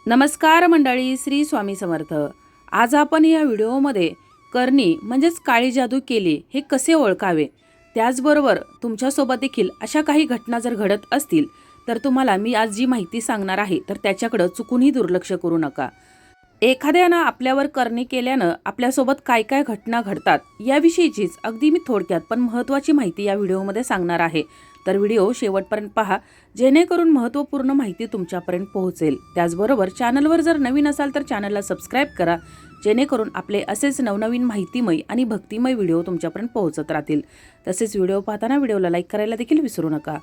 नमस्कार मंडळी, श्री स्वामी समर्थ। आज आपण या व्हिडिओमध्ये करणी म्हणजेच काळी जादू केली हे कसे ओळखावे, त्याचबरोबर तुमच्यासोबत देखील अशा काही घटना जर घडत असतील तर तुम्हाला मी आज जी माहिती सांगणार आहे तर त्याच्याकडे चुकूनही दुर्लक्ष करू नका। एखाद्यानं आपल्यावर करणी केल्यानं आपल्यासोबत काय काय घटना घडतात याविषयीचीच अगदी मी थोडक्यात पण महत्त्वाची माहिती या व्हिडिओमध्ये सांगणार आहे। तर व्हिडिओ शेवटपर्यंत पहा, जेणेकरून महत्त्वपूर्ण माहिती तुमच्यापर्यंत पोहोचेल। त्याचबरोबर चॅनलवर जर नवीन असाल तर चॅनलला सबस्क्राइब करा, जेणेकरून आपले असेच नवनवीन माहितीमय आणि भक्तिमय व्हिडिओ तुमच्यापर्यंत पोहोचत राहतील। तसेच व्हिडिओ पाहताना व्हिडिओला लाईक करायला देखील विसरू नका।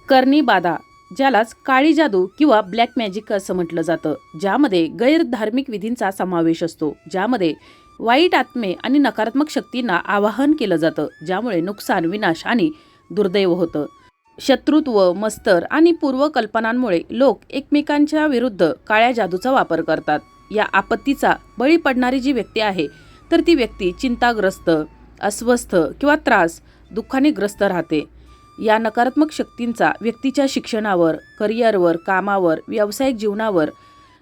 करणी बाधा, ज्यालाच काळी जादू किंवा ब्लॅक मॅजिक असं म्हटलं जातं, ज्यामध्ये गैर धार्मिक विधींचा समावेश असतो, ज्यामध्ये वाईट आत्मे आणि नकारात्मक शक्तींना आवाहन केलं जातं, ज्यामुळे नुकसान, विनाश आणि दुर्दैव होतं। शत्रुत्व, मस्तर आणि पूर्वकल्पनांमुळे लोक एकमेकांच्या विरुद्ध काळ्या जादूचा वापर करतात। या आपत्तीचा बळी पडणारी जी व्यक्ती आहे तर ती व्यक्ती चिंताग्रस्त, अस्वस्थ किंवा त्रास, दुःखाने ग्रस्त राहते। या नकारात्मक शक्तींचा व्यक्तीच्या शिक्षणावर, करिअरवर, कामावर, व्यावसायिक जीवनावर,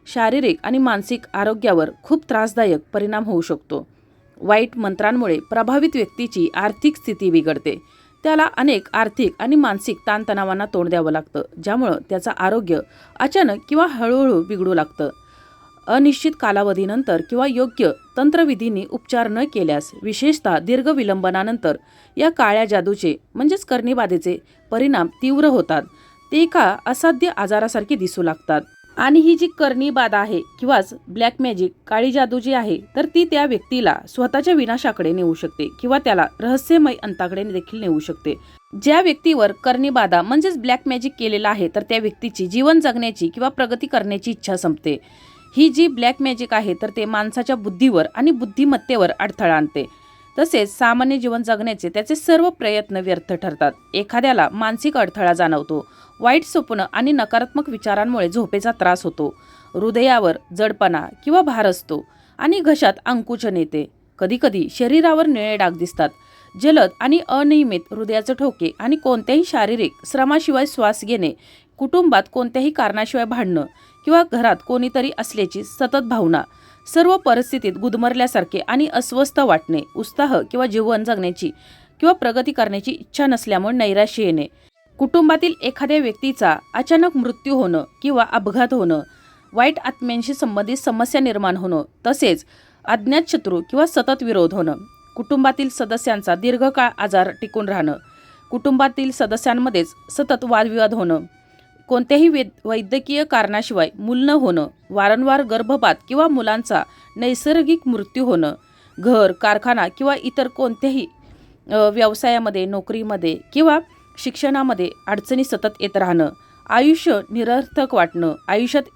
शारीरिक आणि मानसिक आरोग्यावर खूप त्रासदायक परिणाम होऊ शकतो। वाईट मंत्रांमुळे प्रभावित व्यक्तीची आर्थिक स्थिती बिघडते, त्याला अनेक आर्थिक आणि मानसिक ताणतणावांना तोंड द्यावं लागतं, ज्यामुळं त्याचं आरोग्य अचानक किंवा हळूहळू बिघडू लागतं। अनिश्चित कालावधीनंतर किंवा योग्य तंत्रविधींनी उपचार न केल्यास, विशेषतः दीर्घ विलंबनानंतर या काळ्या जादूचे म्हणजेच करणीबाधेचे परिणाम तीव्र होतात, ते एका असाध्य आजारासारखे दिसू लागतात। आणि ही जी करणी बाधा आहे किंवाच ब्लॅक मॅजिक, काळी जादू जी आहे तर ती त्या व्यक्तीला स्वतःच्या विनाशाकडे नेऊ शकते किंवा त्याला रहस्यमय अंताकडे देखील नेऊ शकते। ज्या व्यक्तीवर करणी बाधा म्हणजेच ब्लॅक मॅजिक केलेला आहे तर त्या व्यक्तीची जीवन जगण्याची किंवा प्रगती करण्याची इच्छा संपते। ही जी ब्लॅक मॅजिक आहे तर ते माणसाच्या बुद्धीवर आणि बुद्धिमत्तेवर अडथळा आणते, तसेच सामान्य जीवन जगण्याचे त्याचे सर्व प्रयत्न व्यर्थ ठरतात। एखाद्याला मानसिक अडथळा जाणवतो, वाईट स्वप्न आणि नकारात्मक विचारांमुळे झोपेचा त्रास होतो, हृदयावर जडपणा किंवा भार असतो आणि घशात आंकुचन येते। कधीकधी शरीरावर निळे डाग दिसतात, जलद आणि अनियमित हृदयाचे ठोके आणि कोणत्याही शारीरिक श्रमाशिवाय श्वास घेणे, कुटुंबात कोणत्याही कारणाशिवाय भांडणं किंवा घरात कोणीतरी असल्याची सतत भावना, सर्व परिस्थितीत गुदमरल्यासारखे आणि अस्वस्थ वाटणे, उत्साह किंवा जीवन जगण्याची किंवा प्रगती करण्याची इच्छा नसल्यामुळे नैराश्य येणे, कुटुंबातील एखाद्या व्यक्तीचा अचानक मृत्यू होणं किंवा अपघात होणं, वाईट आत्म्यांशी संबंधित समस्या निर्माण होणं, तसेच अज्ञात शत्रू किंवा सतत विरोध होणं, कुटुंबातील सदस्यांचा दीर्घकाळ आजार टिकून राहणं, कुटुंबातील सदस्यांमध्येच सतत वादविवाद होणं, कोणत्याही वैद्यकीय कारणाशिवाय मूल न होणं, वारंवार गर्भपात किंवा मुलांचा नैसर्गिक मृत्यू होणं, घर, कारखाना किंवा इतर कोणत्याही व्यवसायामध्ये, नोकरीमध्ये किंवा शिक्षणामध्ये अडचणी सतत येत राहणं, आयुष्य निरर्थक वाटणं, आयुष्यात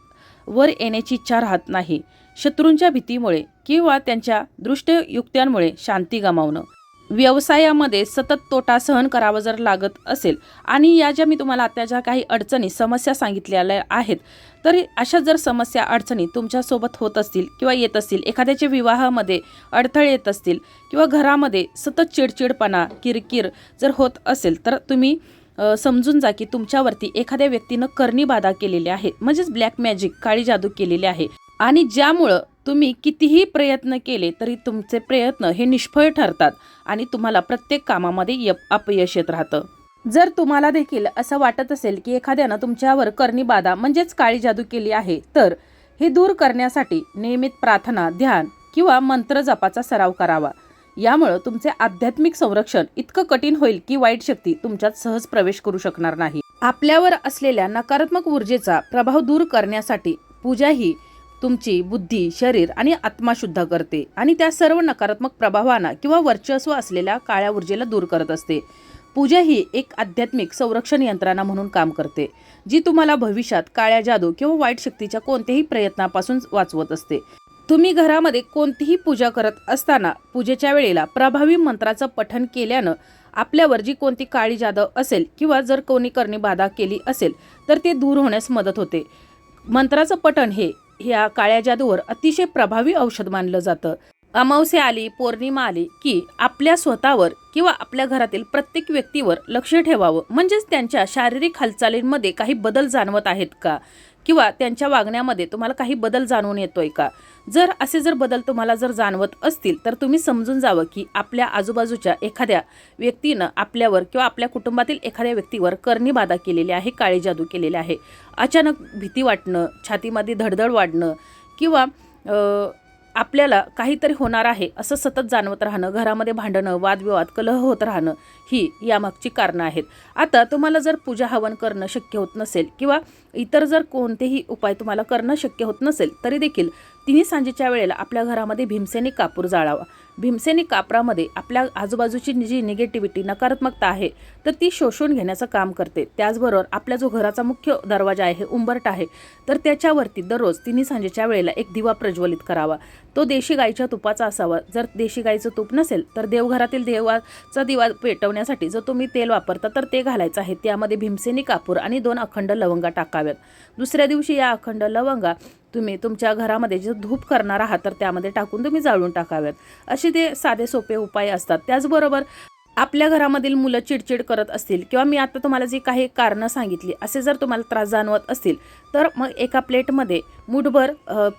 वर येण्याची इच्छा राहत नाही, शत्रूंच्या भीतीमुळे किंवा त्यांच्या दुष्टयुक्त्यांमुळे शांती गमावणं, व्यवसायामध्ये सतत तोटा सहन करावा जर लागत असेल आणि या ज्या मी तुम्हाला आता ज्या काही अडचणी समस्या सांगितलेल्या आहेत तर अशा जर समस्या अडचणी तुमच्यासोबत होत असतील किंवा येत असतील, एखाद्याच्या विवाहामध्ये अडथळे येत असतील किंवा घरामध्ये सतत चिडचिडपणा, किरकिर जर होत असेल तर तुम्ही समजून जा की तुमच्यावरती एखाद्या व्यक्तीनं करणी बाधा केलेली आहे, म्हणजेच ब्लॅक मॅजिक, काळी जादू केलेली आहे आणि ज्यामुळं तुम्ही कितीही प्रयत्न केले तरी तुमचे प्रयत्न हे निष्फळ ठरतात आणि तुम्हाला प्रत्येक कामामध्ये अपयश येत राहतं। जर तुम्हाला देखील असं वाटत असेल की एखाद्यानं तुमच्यावर करणी बाधा म्हणजेच काळी जादू केली आहे तर हे दूर करण्यासाठी नियमित प्रार्थना, ध्यान किंवा मंत्र जपाचा सराव करावा। यामुळे तुमचे आध्यात्मिक संरक्षण इतकं कठीण होईल की वाईट शक्ती तुमच्यात सहज प्रवेश करू शकणार नाही। आपल्यावर असलेल्या नकारात्मक ऊर्जेचा प्रभाव दूर करण्यासाठी पूजा ही तुमची बुद्धी, शरीर आणि आत्मा शुद्ध करते आणि त्या सर्व नकारात्मक प्रभावांना किंवा वर्चस्व असलेल्या काळ्या ऊर्जेला दूर करत असते। पूजा ही एक आध्यात्मिक संरक्षण यंत्रणा म्हणून काम करते, जी तुम्हाला भविष्यात काळ्या जादू किंवा वाईट शक्तीच्या कोणत्याही प्रयत्नापासून वाचवत असते। तुम्ही घरामध्ये कोणतीही पूजा करत असताना पूजेच्या वेळेला प्रभावी मंत्राचं पठण केल्यानं आपल्यावर जी कोणती काळी जादू असेल किंवा जर कोणी करणी बाधा केली असेल तर ते दूर होण्यास मदत होते। मंत्राचं पठण हे ह्या काळ्या जादूवर अतिशय प्रभावी औषध मानलं जातं। अमावस्या आली, पौर्णिमा आली की आपल्या स्वतःवर किंवा आपल्या घरातील प्रत्येक व्यक्तीवर लक्ष ठेवावं, म्हणजेच त्यांच्या शारीरिक हालचालींमध्ये काही बदल जाणवत आहेत का किंवा त्यांच्या वागण्यामध्ये तुम्हाला काही बदल जाणून येतोय का? जर बदल तुम्हाला जाणवत असतील तर तुम्ही समजून जावं की आपल्या आजूबाजूच्या एखाद्या व्यक्तीनं आपल्यावर किंवा आपल्या कुटुंबातील एखाद्या व्यक्तीवर करणी बाधा केलेली आहे, काळी जादू केलेली आहे. अचानक भीती वाटणं, छातीमध्ये धडधड वाढणं किंवा आपल्याला काहीतरी होणार आहे असं सतत जाणवत राहणं, घरामध्ये भांडणं, वादविवाद, कलह होत राहणं ही यामागची कारणं आहेत. आता तुम्हाला जर पूजा हवन करणं शक्य होत नसेल किंवा इतर जर कोणतेही उपाय तुम्हाला करणं शक्य होत नसेल तरी देखील तिन्ही सांजेच्या वेळेला आपल्या घरामध्ये भीमसेनी कापूर जाळावा. भीमसेनी कापरामध्ये आपल्या आजूबाजूची जी निगेटिव्हिटी, नकारात्मकता आहे तर ती शोषून घेण्याचं काम करते. त्याचबरोबर आपला जो घराचा मुख्य दरवाजा आहे, उंबरठा आहे, तर त्याच्यावरती दररोज तिन्ही सांजेच्या वेळेला एक दिवा प्रज्वलित करावा. तो देशी गाईच्या तुपाचा असावा. जर देशी गाईचं तूप नसेल तर देवघरातील देवाचा दिवा पेटवण्यासाठी जो तुम्ही तेल वापरता तर ते घालायचं आहे. त्यामध्ये भीमसेनी कापूर आणि 2 अखंड लवंगा टाकाव्यात. दुसऱ्या दिवशी या अखंड लवंगा तुम्ही तुमच्या घरामध्ये जे धूप करणार आहात तर त्यामध्ये टाकून तुम्ही जाळून टाकाव्यात. असे ते साधे सोपे उपाय असतात. त्याचबरोबर आपल्या घरामधील मुलं चिडचिड करत असतील किंवा मी आता तुम्हाला जी काही कारणं सांगितली असे जर तुम्हाला त्रास जाणवत असतील तर मग एका प्लेटमध्ये मुठभर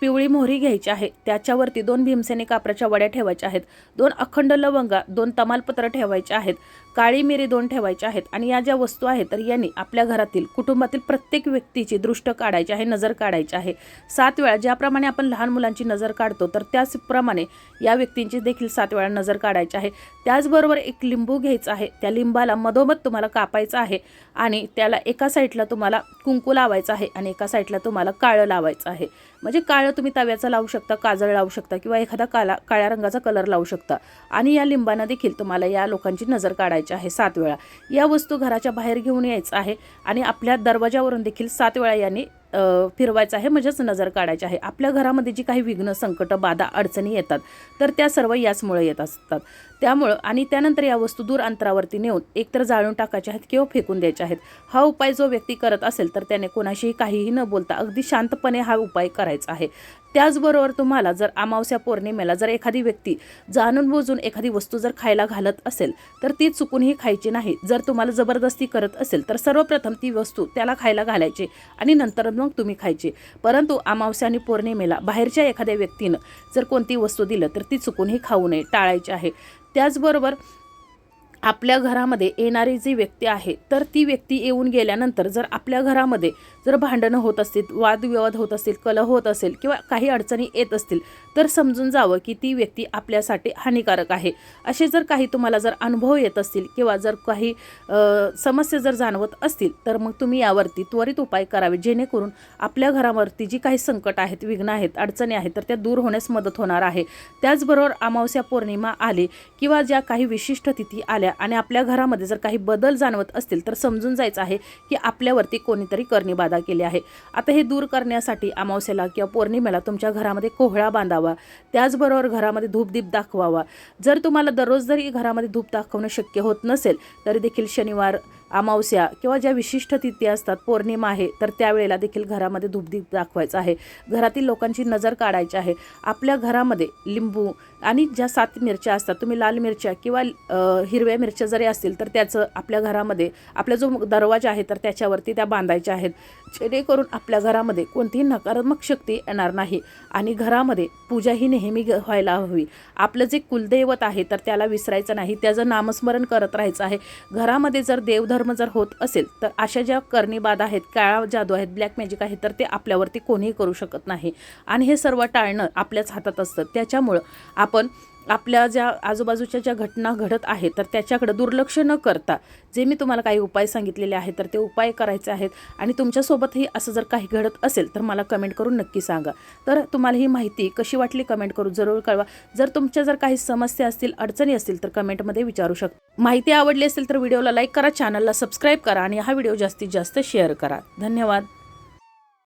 पिवळी मोहरी घ्यायची आहे. त्याच्यावरती 2 भीमसेनी कापराच्या वड्या ठेवायच्या आहेत, 2 अखंड लवंगा, 2 तमालपत्र ठेवायचे आहेत, काळी मिरी 2 ठेवायच्या आहेत. आणि या ज्या वस्तू आहेत तर यांनी आपल्या घरातील कुटुंबातील प्रत्येक व्यक्तीची दृष्ट काढायची आहे, नजर काढायची आहे. 7 वेळा ज्याप्रमाणे आपण लहान मुलांची नजर काढतो तर त्याचप्रमाणे या व्यक्तींची देखील 7 वेळा नजर काढायची आहे. त्याचबरोबर एक लिंबू घ्यायचा आहे. त्या लिंबाला मधोमध तुम्हाला कापायचं आहे आणि त्याला एका साईडला तुम्हाला कुंकू लावायचं आहे आणि एका साईडला तुम्हाला काळं लावायचं आहे. म्हणजे काळं तुम्ही तव्याचं लावू शकता, काजळ लावू शकता किंवा एखादा काळ्या रंगाचा कलर लावू शकता. आणि या लिंबानं देखील तुम्हाला या लोकांची नजर काढायची आहे 7 वेळा. या वस्तू घराच्या बाहेर घेऊन यायचं आहे आणि आपल्या दरवाजावरून देखील 7 वेळा यांनी फिरवायचं आहे, म्हणजेच नजर काढायची आहे. आपल्या घरामध्ये जी काही विघ्न, संकट, बाधा, अडचणी येतात तर त्या सर्व याचमुळे येत असतात. त्यामुळं आणि त्यानंतर या वस्तू दूर अंतरावरती नेऊन एकतर जाळून टाकायच्या आहेत किंवा फेकून द्यायच्या आहेत. हा उपाय जो व्यक्ती करत असेल तर त्याने कोणाशीही काहीही न बोलता अगदी शांतपणे हा उपाय करायचा आहे. त्याचबरोबर तुम्हाला जर अमावस्या पौर्णिमेला जर एखादी व्यक्ती जाणून बुजून एखादी वस्तू जर खायला घालत असेल तर ती चुकूनही खायची नाही. जर तुम्हाला जबरदस्ती करत असेल तर सर्वप्रथम ती वस्तू त्याला खायला घालायची आणि नंतर मग तुम्ही खायची. परंतु अमावस्या आणि पौर्णिमेला बाहेरच्या एखाद्या व्यक्तीनं जर कोणती वस्तू दिलं तर ती चुकूनही खाऊ नये, टाळायची आहे. त्याचबरोबर आपल्या घरामध्ये येणारी जी व्यक्ती आहे तर ती व्यक्ती येऊन गेल्यानंतर जर आपल्या घरामध्ये जर भांडणं होत असतील, वादविवाद होत असतील, कलह होत असेल किंवा काही अडचणी येत असतील तर समजून जावं की ती व्यक्ती आपल्यासाठी हानिकारक आहे. असे जर काही तुम्हाला जर अनुभव येत असतील किंवा जर काही समस्या जर जाणवत असतील तर मग तुम्ही यावरती त्वरित उपाय करावे, जेणेकरून आपल्या घरावरती जी काही संकट आहेत, विघ्न आहेत, अडचणी आहेत तर त्या दूर होण्यास मदत होणार आहे. त्याचबरोबर अमावस्या पौर्णिमा आली किंवा ज्या काही विशिष्ट तिथी आल्या आणि आपल्या घरामध्ये जर काही बदल जाणवत असतील तर समजून जायचं आहे की आपल्यावरती कोणीतरी करणी बाधा केली आहे. आता हे दूर करण्यासाठी अमावस्येला किंवा पौर्णिमेला तुमच्या घरामध्ये कोहळा बांधावा. त्याचबरोबर घरामध्ये धूपदीप दाखवावा. जर तुम्हाला दररोज जरी घरामध्ये धूप दाखवणं शक्य होत नसेल तरी देखील शनिवार, अमावस्या किंवा ज्या विशिष्ट तिथी असतात, पौर्णिमा आहे तर त्यावेळेला देखील घरामध्ये धूपदीप दाखवायचा आहे. घरातील लोकांची नजर काढायची आहे. आपल्या घरामध्ये लिंबू आणि ज्या 7 मिरच्या असतात, तुम्ही लाल मिरच्या किंवा हिरव्या मिरच्या जरी असतील तर त्याचं आपल्या घरामध्ये आपला जो दरवाजा आहे तर त्याच्यावरती त्या बांधायच्या आहेत, जेणेकरून आपल्या घरामध्ये कोणतीही नकारात्मक शक्ती येणार नाही आणि घरामध्ये पूजा ही नेहमी व्हायला हवी. आपलं जे कुलदैवत आहे तर त्याला विसरायचं नाही, त्याचं नामस्मरण करत राहायचं आहे. घरामध्ये जर देवधर्म जर होत असेल तर अशा ज्या करणी बाधा आहेत, काळा जादू आहेत, ब्लॅक मॅजिक आहे तर ते आपल्यावरती कोणीही करू शकत नाही आणि हे सर्व टाळणं आपल्याच हातात असतं. त्याच्यामुळं आपण आपल्या ज्या आजूबाजूच्या ज्या घटना घडत आहेत तर त्याच्याकडे दुर्लक्ष न करता जे मी तुम्हाला काही उपाय सांगितलेले आहेत तर ते उपाय करायचे आहेत. आणि तुमच्यासोबतही असं जर काही घडत असेल तर मला कमेंट करून नक्की सांगा. तर तुम्हाला ही माहिती कशी वाटली कमेंट करून जरूर कळवा. जर तुमच्या जर काही समस्या असतील, अडचणी असतील तर कमेंटमध्ये विचारू शकता. माहिती आवडली असेल तर व्हिडिओला लाईक करा, चॅनलला सबस्क्राईब करा आणि हा व्हिडिओ जास्तीत जास्त शेअर करा. धन्यवाद.